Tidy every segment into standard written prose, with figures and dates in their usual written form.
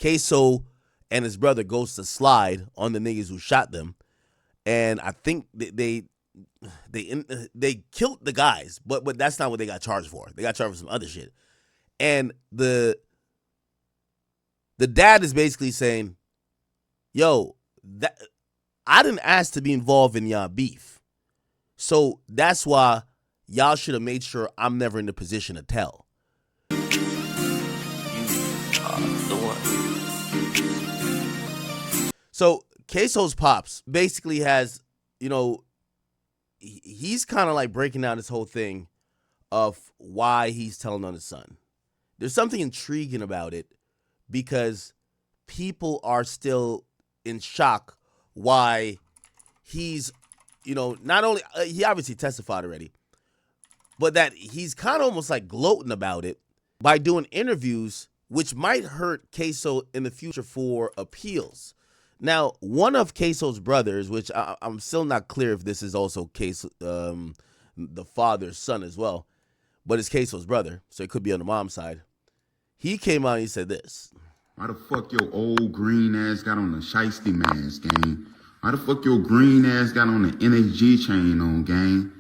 Ksoo and his brother goes to slide on the niggas who shot them, and I think they killed the guys, but that's not what they got charged for. They got charged for some other shit. And the dad is basically saying, yo, that I didn't ask to be involved in y'all beef. So that's why y'all should have made sure I'm never in the position to tell. You are the one. So Ksoo's pops basically has, he's kind of like breaking down this whole thing of why he's telling on his son. There's something intriguing about it because people are still in shock why he's, not only, he obviously testified already, but that he's kind of almost like gloating about it by doing interviews, which might hurt Ksoo in the future for appeals. Now, one of Ksoo's brothers, which I'm still not clear if this is also Ksoo, the father's son as well, but it's Ksoo's brother, so it could be on the mom's side. He came out and he said this. Why the fuck your old green ass got on the shiesty mask, gang? Why the fuck your green ass got on the NSG chain on, gang?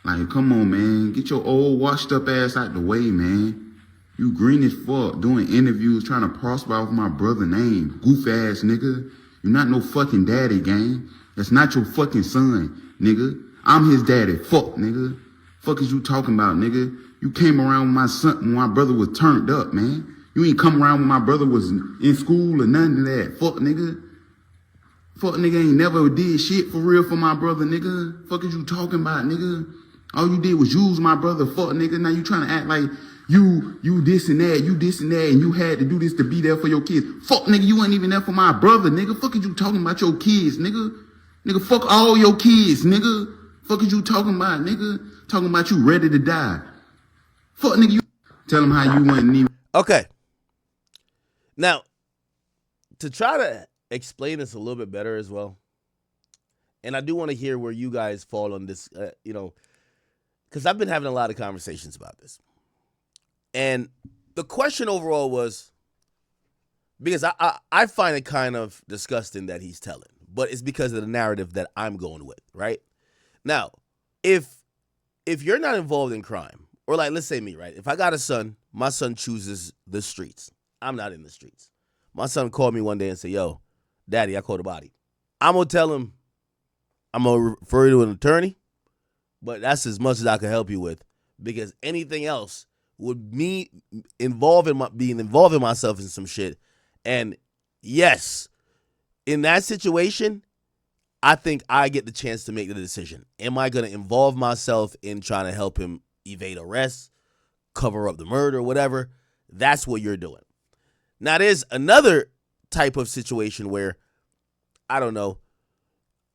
Like, come on, man. Get your old washed up ass out the way, man. You green as fuck doing interviews trying to prosper off my brother's name. Goof ass nigga. You're not no fucking daddy, gang. That's not your fucking son, nigga. I'm his daddy. Fuck, nigga. Fuck is you talking about, nigga? You came around with my son when my brother was turned up, man. You ain't come around when my brother was in school or none of that. Fuck, nigga. Fuck, nigga ain't never did shit for real for my brother, nigga. Fuck is you talking about, nigga? All you did was use my brother. Fuck, nigga. Now you trying to act like you this and that, and you had to do this to be there for your kids. Fuck, nigga, you ain't even there for my brother, nigga. Fuck is you talking about your kids, nigga? Nigga, fuck all your kids, nigga. Fuck is you talking about, nigga? Talking about you ready to die. Fuck, nigga, you tell him how you wasn't even. Okay. Now, to try to explain this a little bit better as well, and I do want to hear where you guys fall on this, because I've been having a lot of conversations about this. And the question overall was, because I find it kind of disgusting that he's telling, but it's because of the narrative that I'm going with, right? Now, if you're not involved in crime, or like, let's say me, right? If I got a son, my son chooses the streets. I'm not in the streets. My son called me one day and said, yo, daddy, I caught a body. I'm going to tell him, I'm going to refer you to an attorney, but that's as much as I can help you with, because anything else would me being involved in myself in some shit. And yes, in that situation, I think I get the chance to make the decision. Am I going to involve myself in trying to help him evade arrest, cover up the murder, whatever? That's what you're doing. Now, there's another type of situation where, I don't know,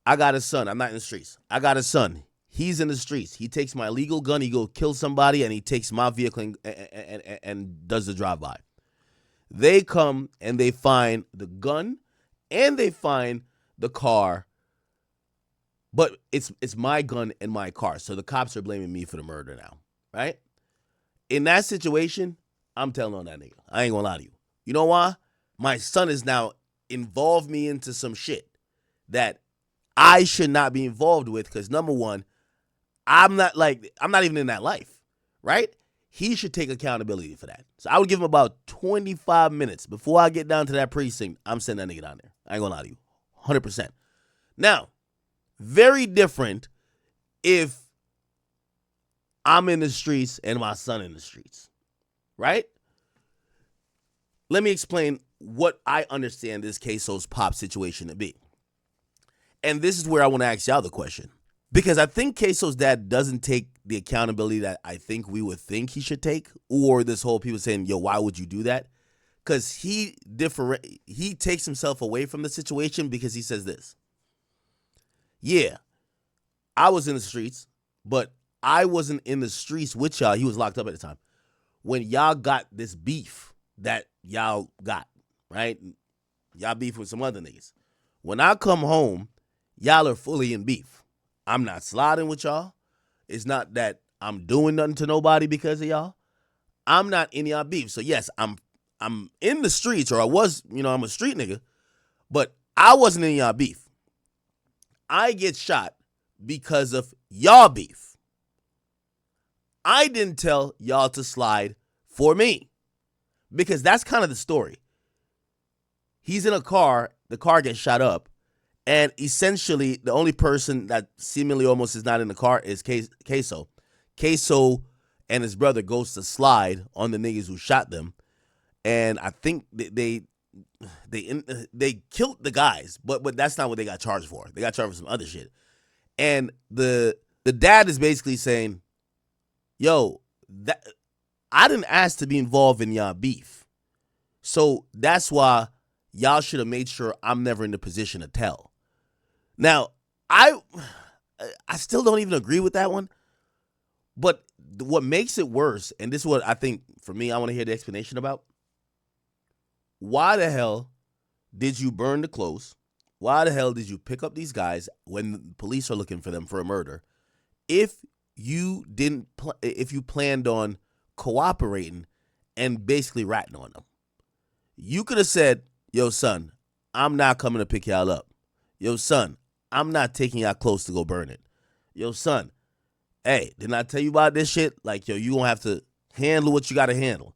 I got a son. I'm not in the streets. I got a son. He's in the streets. He takes my illegal gun. He go kill somebody, and he takes my vehicle and does the drive-by. They come and they find the gun and they find the car, but it's my gun and my car. So the cops are blaming me for the murder now, right? In that situation, I'm telling on that nigga. I ain't gonna lie to you. You know why? My son has now involved me into some shit that I should not be involved with, because number one, I'm not even in that life, right? He should take accountability for that. So I would give him about 25 minutes before I get down to that precinct. I'm sending that nigga down there. I ain't gonna lie to you. 100%. Now, very different if I'm in the streets and my son in the streets, right? Let me explain what I understand this Ksoo's pop situation to be. And this is where I want to ask y'all the question. Because I think Ksoo's dad doesn't take the accountability that I think we would think he should take, or this whole people saying, yo, why would you do that? Because he takes himself away from the situation because he says this. Yeah, I was in the streets, but I wasn't in the streets with y'all. He was locked up at the time. When y'all got this beef that y'all got, right? Y'all beef with some other niggas. When I come home, y'all are fully in beef. I'm not sliding with y'all. It's not that I'm doing nothing to nobody because of y'all. I'm not in y'all beef. So yes, I'm I'm in the streets, or I was, I'm a street nigga, but I wasn't in y'all beef. I get shot because of y'all beef. I didn't tell y'all to slide for me, because that's kind of the story. He's in a car, the car gets shot up, and essentially the only person that seemingly almost is not in the car is Ksoo. Ksoo and his brother goes to slide on the niggas who shot them, and I think they killed the guys, but that's not what they got charged for. They got charged for some other shit. And the dad is basically saying, "Yo, that I didn't ask to be involved in y'all beef, so that's why y'all should have made sure I'm never in the position to tell." Now, I still don't even agree with that one, but what makes it worse, and this is what I think for me, I want to hear the explanation about. Why the hell did you burn the clothes? Why the hell did you pick up these guys when the police are looking for them for a murder? If you planned on cooperating and basically ratting on them, you could have said, "Yo, son, I'm not coming to pick y'all up. Yo, son, I'm not taking y'all clothes to go burn it. Yo, son, hey, didn't I tell you about this shit? Like, yo, you gonna have to handle what you gotta handle."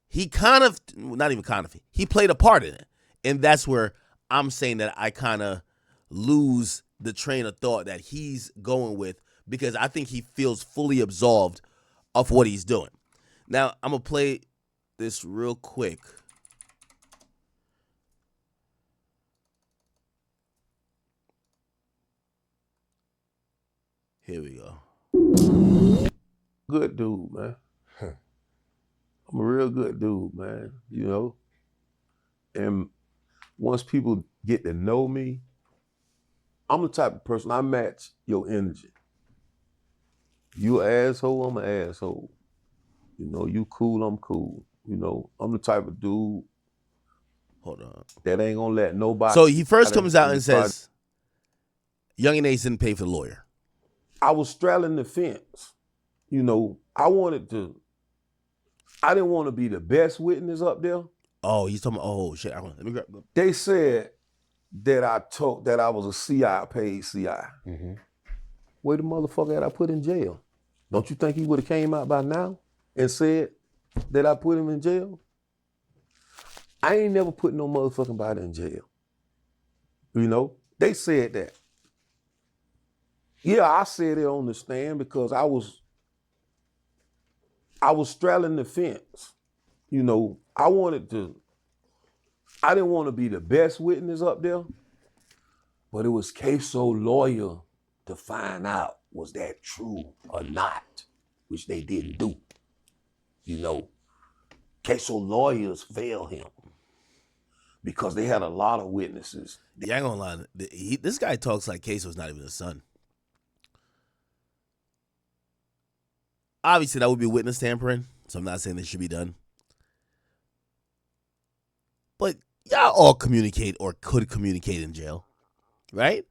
He kind of, not even kind of, he played a part in it. And that's where I'm saying that I kind of lose the train of thought that he's going with, because I think he feels fully absolved of what he's doing. Now, I'm going to play this real quick. Here we go. Good dude, man. I'm a real good dude, man, And once people get to know me, I'm the type of person, I match your energy. You an asshole, I'm an asshole. You cool, I'm cool. I'm the type of dude. Hold on. That ain't gonna let nobody. So he first comes out and says, yungeenace didn't pay for the lawyer. I was straddling the fence. I didn't want to be the best witness up there. Oh, he's talking about, oh shit. Let me grab. They said that I was a CI, paid CI. Mm-hmm. Where the motherfucker that I put in jail? Don't you think he would have came out by now and said that I put him in jail? I ain't never put no motherfucking body in jail. They said that. Yeah, I said it on the stand because I was straddling the fence. I didn't want to be the best witness up there, but it was Ksoo lawyer to find out was that true or not, which they didn't do. Ksoo lawyers failed him because they had a lot of witnesses. Yeah, I ain't gonna lie. This guy talks like Ksoo's not even his son. Obviously, that would be witness tampering, so I'm not saying this should be done. But y'all all communicate or could communicate in jail, right?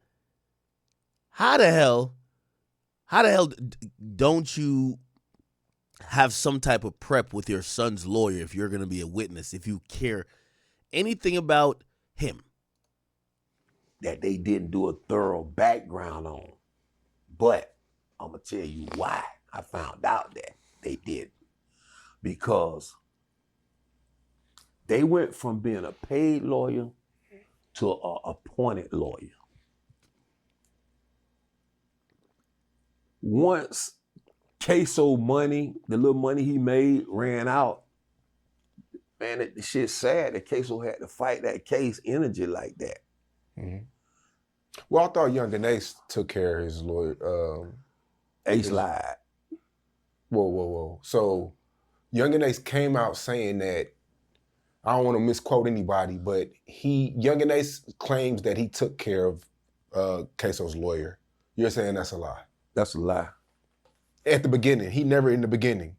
How the hell don't you have some type of prep with your son's lawyer if you're going to be a witness, if you care anything about him? That they didn't do a thorough background on. But I'm going to tell you why I found out that they didn't. Because they went from being a paid lawyer to an appointed lawyer. Once Ksoo money, the little money he made ran out, man, the shit's sad that Ksoo had to fight that case energy like that. Mm-hmm. Well, I thought yungeenace took care of his lawyer. Ace lied. Whoa. So yungeenace came out saying that, I don't want to misquote anybody, but yungeenace claims that he took care of Ksoo's lawyer. You're saying that's a lie? That's a lie. At the beginning, he never in the beginning.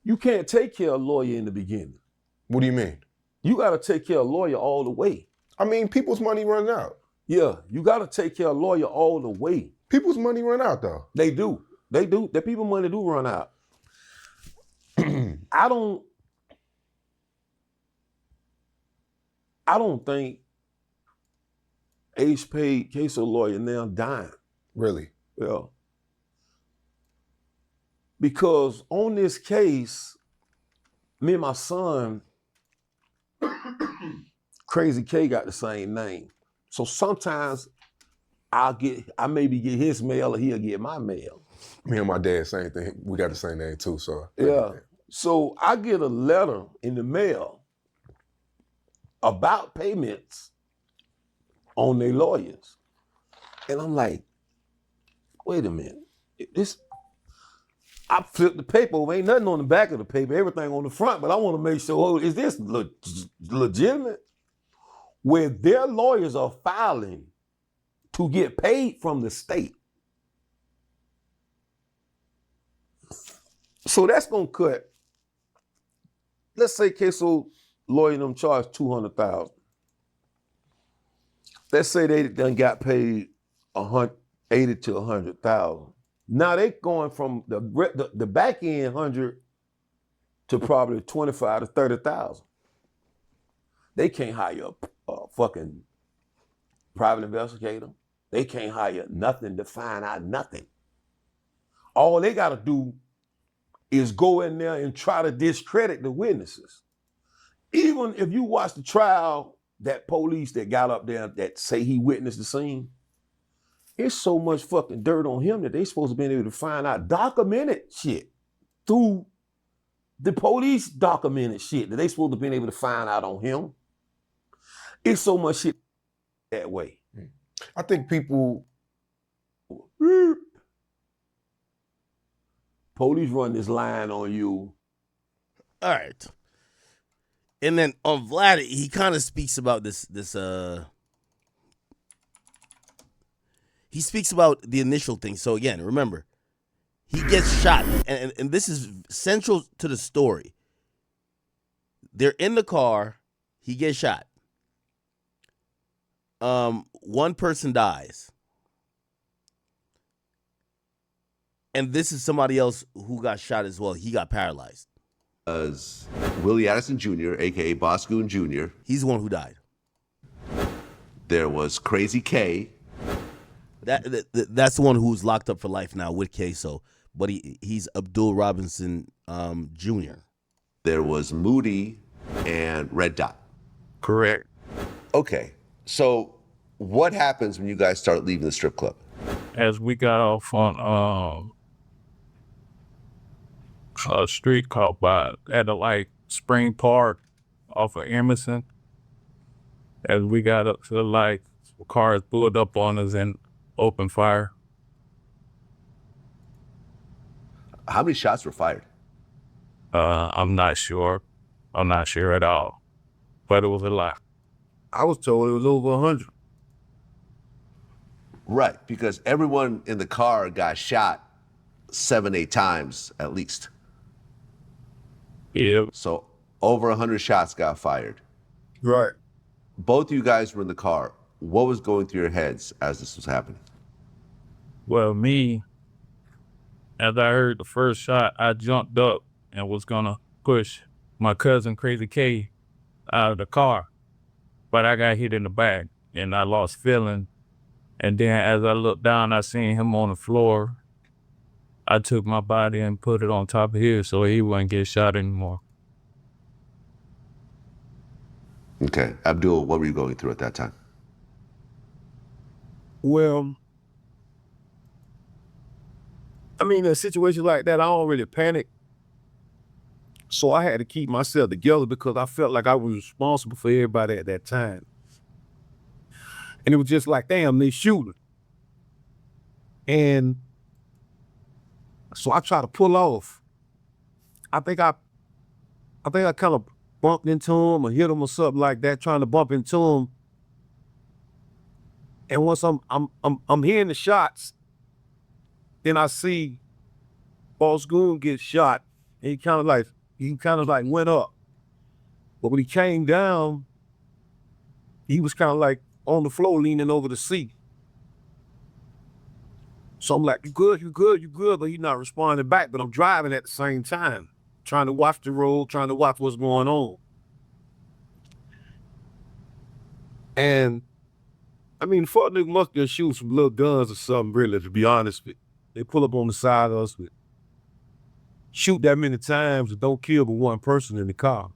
You can't take care of a lawyer in the beginning. What do you mean? You got to take care of a lawyer all the way. I mean, people's money runs out. Yeah, you got to take care of a lawyer all the way. People's money run out, though. They do. The people money do run out. I don't I don't think Ace paid Ksoo lawyer now dime. Really? Yeah. Because on this case, me and my son, Crazy K got the same name. So sometimes I maybe get his mail or he'll get my mail. Me and my dad, same thing. We got the same name too, so. Yeah. So I get a letter in the mail about payments on their lawyers. And I'm like, wait a minute. I flipped the paper over. Ain't nothing on the back of the paper, everything on the front, but I want to make sure, is this legitimate? Where their lawyers are filing to get paid from the state. So that's gonna cut, let's say Ksoo lawyer them charged $200,000. Let's say they done got paid $80 to $100,000. Now they going from the back end 100 to probably 25 to 30,000. They can't hire a fucking private investigator. They can't hire nothing to find out nothing. All they gotta do is go in there and try to discredit the witnesses. Even if you watch the trial, that police that got up there that say he witnessed the scene, it's so much fucking dirt on him that they supposed to be able to find out documented shit through the police documented shit that they supposed to be able to find out on him. It's so much shit that way. I think people, police run this line on you. All right. And then on Vlad, he kind of speaks about he speaks about the initial thing. So again, remember, he gets shot, and this is central to the story. They're in the car, he gets shot. One person dies. And this is somebody else who got shot as well. He got paralyzed. Willie Addison Jr., a.k.a. Boss Goon Jr. He's the one who died. There was Crazy K. That's the one who's locked up for life now with Ksoo. But he's Abdul Robinson Jr. There was Moody and Red Dot. Correct. Okay, so what happens when you guys start leaving the strip club? As we got off on a street called at the Spring Park off of Emerson, as we got up to the light, cars pulled up on us and opened fire. How many shots were fired? I'm not sure. I'm not sure at all. But it was a lot. I was told it was over 100. Right, because everyone in the car got shot 7, 8 times at least. Yeah. So over 100 shots got fired. Right. Both of you guys were in the car. What was going through your heads as this was happening? Well, me, as I heard the first shot, I jumped up and was gonna push my cousin Crazy K out of the car. But I got hit in the back and I lost feeling. And then as I looked down, I seen him on the floor. I took my body and put it on top of his so he wouldn't get shot anymore. Okay, Abdul, what were you going through at that time? Well, I mean, in a situation like that, I don't really panic. So I had to keep myself together because I felt like I was responsible for everybody at that time. And it was just like, damn, they shooting. And so I tried to pull off. I think I kind of bumped into him or hit him or something like that, trying to bump into him. And once I'm hearing the shots, then I see Boss Goon get shot. And he kind of like went up. But when he came down, he was kind of like on the floor leaning over the seat. So I'm like, you good, but he's not responding back. But I'm driving at the same time, trying to watch the road, trying to watch what's going on. And I mean, fuck nigga must just shoot some little guns or something, really, to be honest with you. They pull up on the side of us with shoot that many times and don't kill but one person in the car.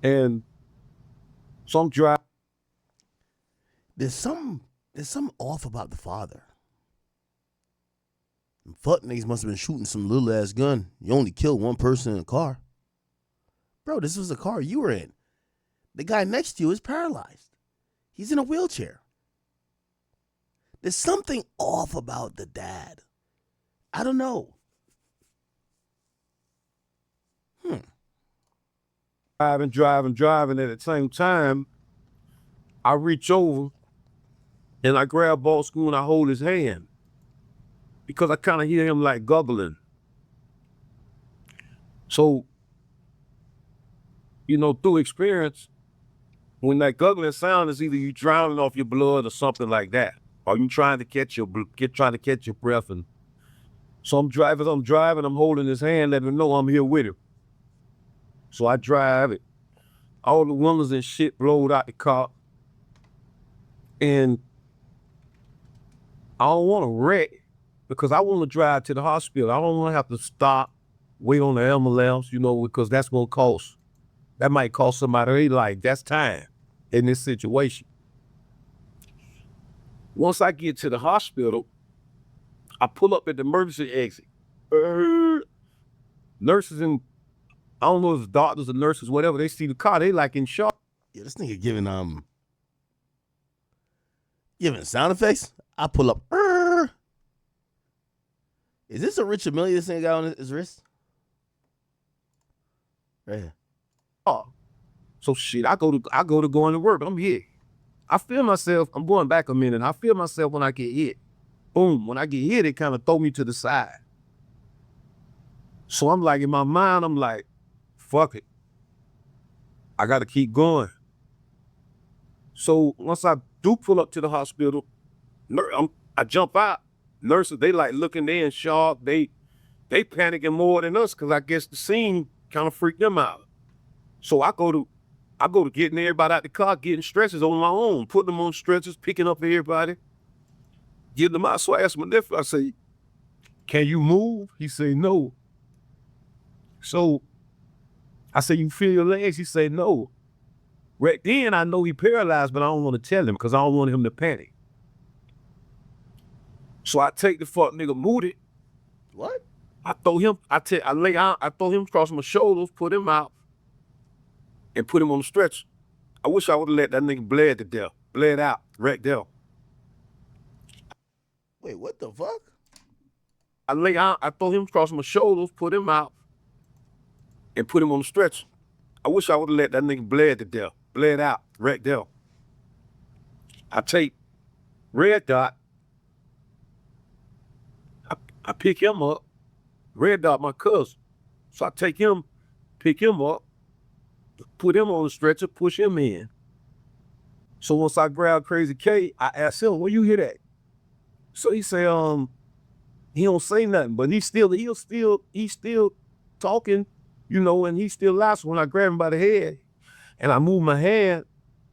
And some drive. There's something off about the father. Fuck niggas must have been shooting some little ass gun. You only killed one person in the car. Bro, this was the car you were in. The guy next to you is paralyzed. He's in a wheelchair. There's something off about the dad. I don't know. Driving. At the same time, I reach over and I grab Ball School and I hold his hand because I kind of hear him like guggling. So, you know, through experience, when that guggling sound is either you drowning off your blood or something like that, or you trying to catch your breath. And so I'm driving, I'm holding his hand, letting him know I'm here with him. So I drive it. All the windows and shit blowed out the car. And I don't want to wreck because I want to drive to the hospital. I don't want to have to stop, wait on the ambulance, you know, because that's going to cost. That might cost somebody their life. That's time in this situation. Once I get to the hospital, I pull up at the emergency exit. Nurses and I don't know if it's doctors or nurses, whatever, they see the car, they like in shock. Yeah, this nigga giving sound effects. I pull up. Is this a Richard Mille this nigga got on his wrist? Right here. Oh, so shit, I go to going to work. I'm here. I feel myself. I'm going back a minute. I feel myself when I get hit. Boom. When I get hit, it kind of throw me to the side. So I'm like, in my mind, I'm like, fuck it. I got to keep going. So once I do pull up to the hospital, I jump out. Nurses, they like looking, they in shock. They panicking more than us because I guess the scene kind of freaked them out. So I go to getting everybody out the car, getting stretchers on my own, putting them on stretchers, picking up everybody, getting them out. So I asked my nephew, I say, can you move? He say, no. So I say, you feel your legs? He say, no. Right then I know he paralyzed, but I don't want to tell him because I don't want him to panic. So I take the fuck nigga mooted. What? I throw him across my shoulders, put him out, and put him on the stretcher. I wish I would have let that nigga bled out, right there. Wait, what the fuck? I throw him across my shoulders, put him out, and put him on the stretcher. I wish I would have let that nigga bled out, right there. I take Red Dot, I pick him up, Red Dot my cousin. So I take him, pick him up, put him on the stretcher, push him in. So once I grab Crazy K, I ask him, where you hit at? So he say, he don't say nothing, but he's still talking, you know, and he still laughs. When I grab him by the head and I move my hand,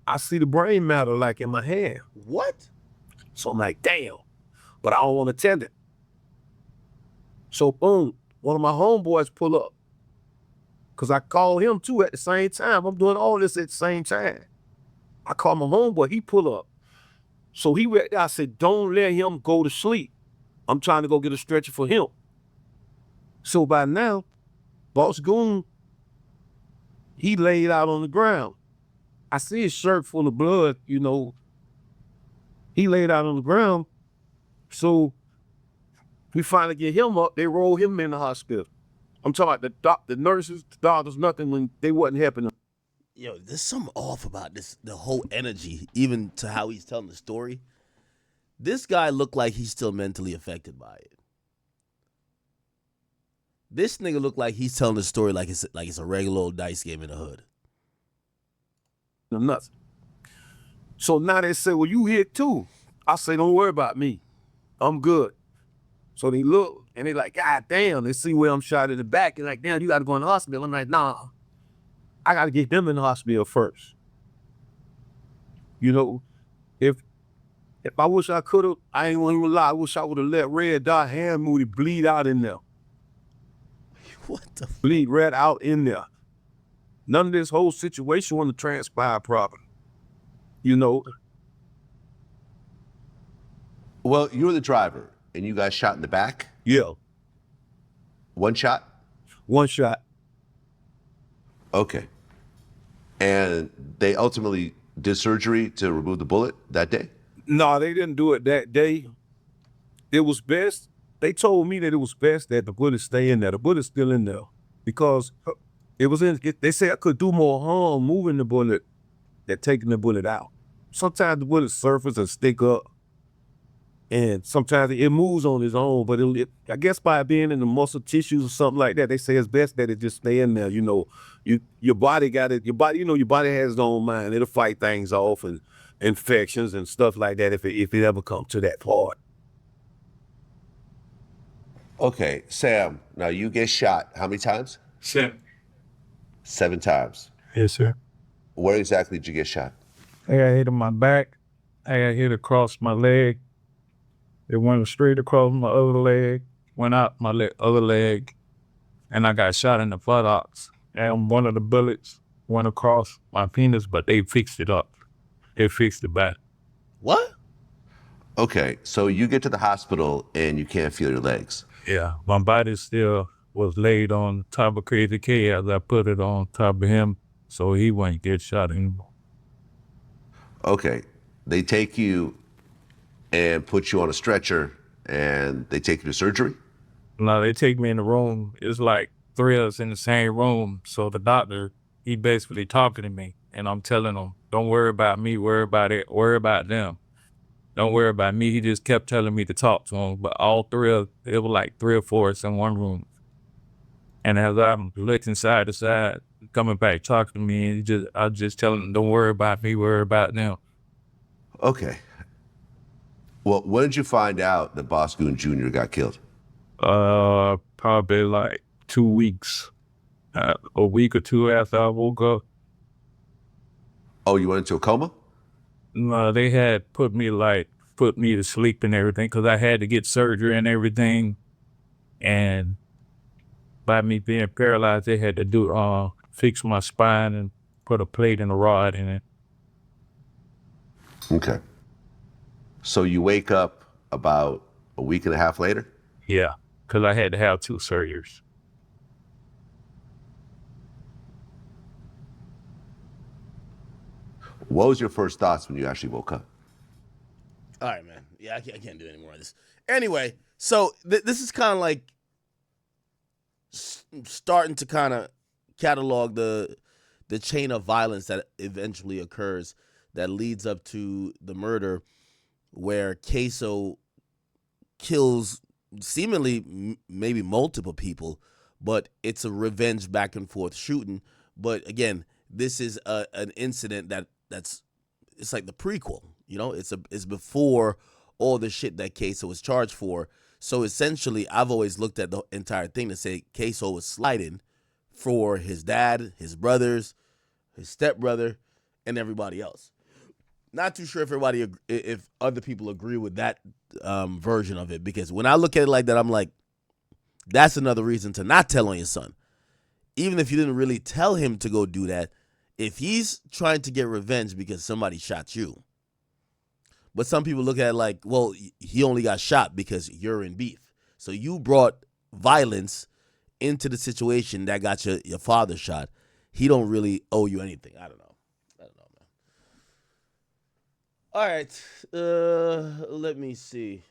I see the brain matter like in my hand. What? So I'm like, damn, but I don't want to tell it. So boom, one of my homeboys pull up. Cause I call him too at the same time. I'm doing all this at the same time. I call my homeboy, he pull up. So I said, don't let him go to sleep. I'm trying to go get a stretcher for him. So by now, Boss Goon, he laid out on the ground. I see his shirt full of blood, you know. He laid out on the ground. So we finally get him up, they roll him in the hospital. I'm talking about the nurses, the doctors, nothing when they wasn't helping him. Yo, there's something off about this, the whole energy, even to how he's telling the story. This guy looked like he's still mentally affected by it. This nigga looked like he's telling the story like it's a regular old dice game in the hood. Nothing. So now they say, well, you hit too. I say, don't worry about me. I'm good. So they look and they like, God damn, they see where I'm shot in the back. They're like, damn, you gotta go in the hospital. I'm like, nah, I gotta get them in the hospital first. You know, if I wish I could have, I ain't gonna lie, I wish I would have let Red Dot Hand Moody bleed out in there. What the? Bleed red out in there. None of this whole situation wouldn't transpire properly. You know, Well, you were the driver, and you got shot in the back. yeah, One shot. one shot. Okay. And they ultimately did surgery to remove the bullet that day. No, they didn't do it that day. It was best. They told me that it was best that the bullet stay in there. The bullet's still in there because it was in. They said I could do more harm moving the bullet than taking the bullet out. Sometimes the bullet surface and stick up, and sometimes it moves on its own. But I guess by being in the muscle tissues or something like that, they say it's best that it just stay in there. You know, your body got it. Your body, your body has its own mind. It'll fight things off and infections and stuff like that if it ever comes to that part. Okay, Sam. Now you get shot how many times? 7. 7 times. Yes, sir. Where exactly did you get shot? I got hit in my back. I got hit across my leg. It went straight across my other leg, went out my other leg, and I got shot in the buttocks. And one of the bullets went across my penis, but they fixed it up. They fixed it back. What? Okay, so you get to the hospital and you can't feel your legs. Yeah, my body still was laid on top of Crazy K as I put it on top of him, so he wouldn't get shot anymore. Okay, they take you and put you on a stretcher and they take you to surgery? Now they take me in the room. It's like 3 of us in the same room. So the doctor, he basically talking to me, and I'm telling him, don't worry about me, worry about it, worry about them. Don't worry about me. He just kept telling me to talk to him. But it was like 3 or 4 of us in one room. And as I'm looking side to side, coming back, talking to me, and I just telling him, don't worry about me, worry about them. Okay. Well, when did you find out that Boss Goon Jr. got killed? Probably like 2 weeks, a week or 2 after I woke up. Oh, you went into a coma? No, they had put me to sleep and everything because I had to get surgery and everything. And by me being paralyzed, they had to fix my spine and put a plate and a rod in it. Okay. So you wake up about a week and a half later? Yeah, because I had to have 2 surgeries. What was your first thoughts when you actually woke up? All right, man. Yeah, I can't do any more of this. Anyway, so this is kind of like starting to kind of catalog the chain of violence that eventually occurs that leads up to the murder where Ksoo kills seemingly maybe multiple people, but it's a revenge back and forth shooting. But again, this is an incident that's it's like the prequel, it's before all the shit that Ksoo was charged for. So essentially, I've always looked at the entire thing to say Ksoo was sliding for his dad, his brothers, his stepbrother, and everybody else. Not too sure if other people agree with that version of it, because when I look at it like that, I'm like, that's another reason to not tell on your son. Even if you didn't really tell him to go do that, if he's trying to get revenge because somebody shot you. But some people look at it like, well, he only got shot because you're in beef. So you brought violence into the situation that got your father shot. He don't really owe you anything. I don't know, man. All right. Let me see.